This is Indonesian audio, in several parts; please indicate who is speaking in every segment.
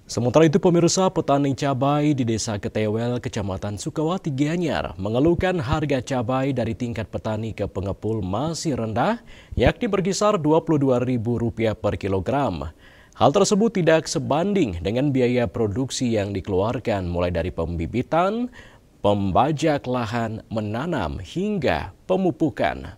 Speaker 1: Sementara itu pemirsa, petani cabai di Desa Ketewel, Kecamatan Sukawati, Gianyar mengeluhkan harga cabai dari tingkat petani ke pengepul masih rendah, yakni berkisar Rp22.000 per kilogram. Hal tersebut tidak sebanding dengan biaya produksi yang dikeluarkan mulai dari pembibitan, pembajak lahan, menanam, hingga pemupukan.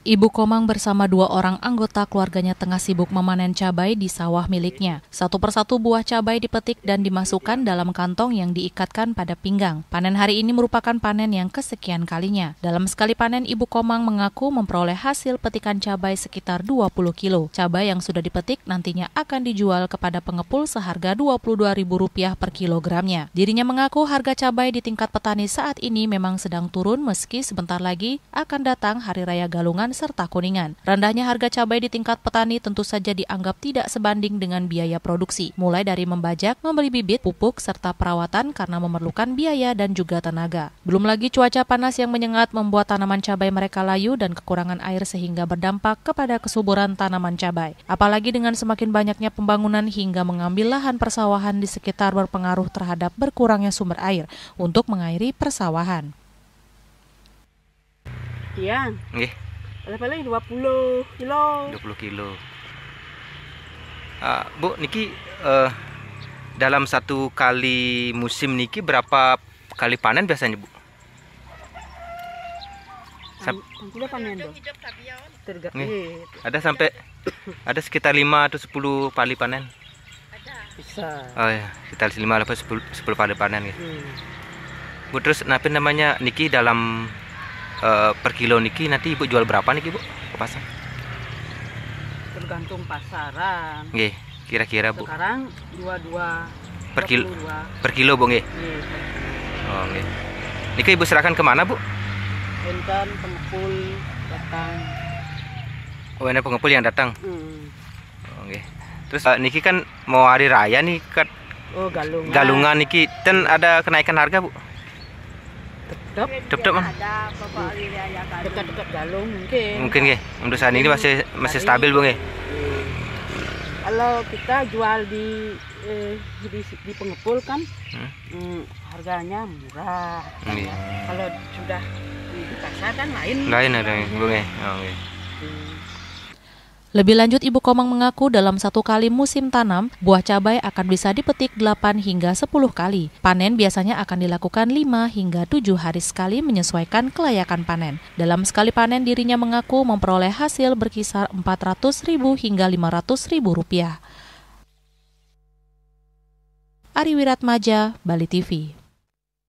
Speaker 2: Ibu Komang bersama 2 orang anggota keluarganya tengah sibuk memanen cabai di sawah miliknya. Satu persatu buah cabai dipetik dan dimasukkan dalam kantong yang diikatkan pada pinggang. Panen hari ini merupakan panen yang kesekian kalinya. Dalam sekali panen, Ibu Komang mengaku memperoleh hasil petikan cabai sekitar 20 kilo. Cabai yang sudah dipetik nantinya akan dijual kepada pengepul seharga Rp22.000 per kilogramnya. Dirinya mengaku harga cabai di tingkat petani saat ini memang sedang turun meski sebentar lagi akan datang Hari Raya Galungan serta Kuningan. Rendahnya harga cabai di tingkat petani tentu saja dianggap tidak sebanding dengan biaya produksi, mulai dari membajak, membeli bibit, pupuk, serta perawatan karena memerlukan biaya dan juga tenaga. Belum lagi cuaca panas yang menyengat membuat tanaman cabai mereka layu dan kekurangan air sehingga berdampak kepada kesuburan tanaman cabai. Apalagi dengan semakin banyaknya pembangunan hingga mengambil lahan persawahan di sekitar berpengaruh terhadap berkurangnya sumber air untuk mengairi persawahan.
Speaker 3: Iya.
Speaker 4: Nggih.
Speaker 3: Paling 20 kilo.
Speaker 4: 20 kilo. Bu, niki dalam satu kali musim niki berapa kali panen biasanya, Bu?
Speaker 3: Tidak panen dong.
Speaker 4: Ada sekitar 5 atau 10 kali panen.
Speaker 3: Bisa.
Speaker 4: Oh ya, sekitar 5 atau 10 kali panen gitu. Bu, terus namanya niki dalam per kilo niki nanti Ibu jual berapa niki, Bu, ke pasar?
Speaker 3: Tergantung pasaran.
Speaker 4: Nggih, kira-kira, Bu.
Speaker 3: Sekarang 22
Speaker 4: per kilo.
Speaker 3: 22.
Speaker 4: Per kilo, Bu, nggih.
Speaker 3: Nggih.
Speaker 4: Oh, nggih. Niki Ibu serahkan kemana, Bu?
Speaker 3: Enten pengepul datang.
Speaker 4: Oh, ini pengepul yang datang. Oh, nggih. Terus niki kan mau hari raya nih kan.
Speaker 3: Oh, galungan.
Speaker 4: Galungan niki ten ada kenaikan harga, Bu? Tetap
Speaker 3: Ada dekat-dekat galung mungkin.
Speaker 4: Mungkin nggih. Untuk saat ini masih stabil, Bu, nggih.
Speaker 3: Kalau kita jual di pengepul kan harganya murah. Kalau sudah di pasar kan lain
Speaker 4: ada, Bu, nggih. Oh, nggih.
Speaker 2: Lebih lanjut, Ibu Komang mengaku dalam satu kali musim tanam, buah cabai akan bisa dipetik 8 hingga 10 kali. Panen biasanya akan dilakukan 5 hingga 7 hari sekali menyesuaikan kelayakan panen. Dalam sekali panen, dirinya mengaku memperoleh hasil berkisar Rp400.000 hingga Rp500.000. Ari Wiratmaja, Bali TV.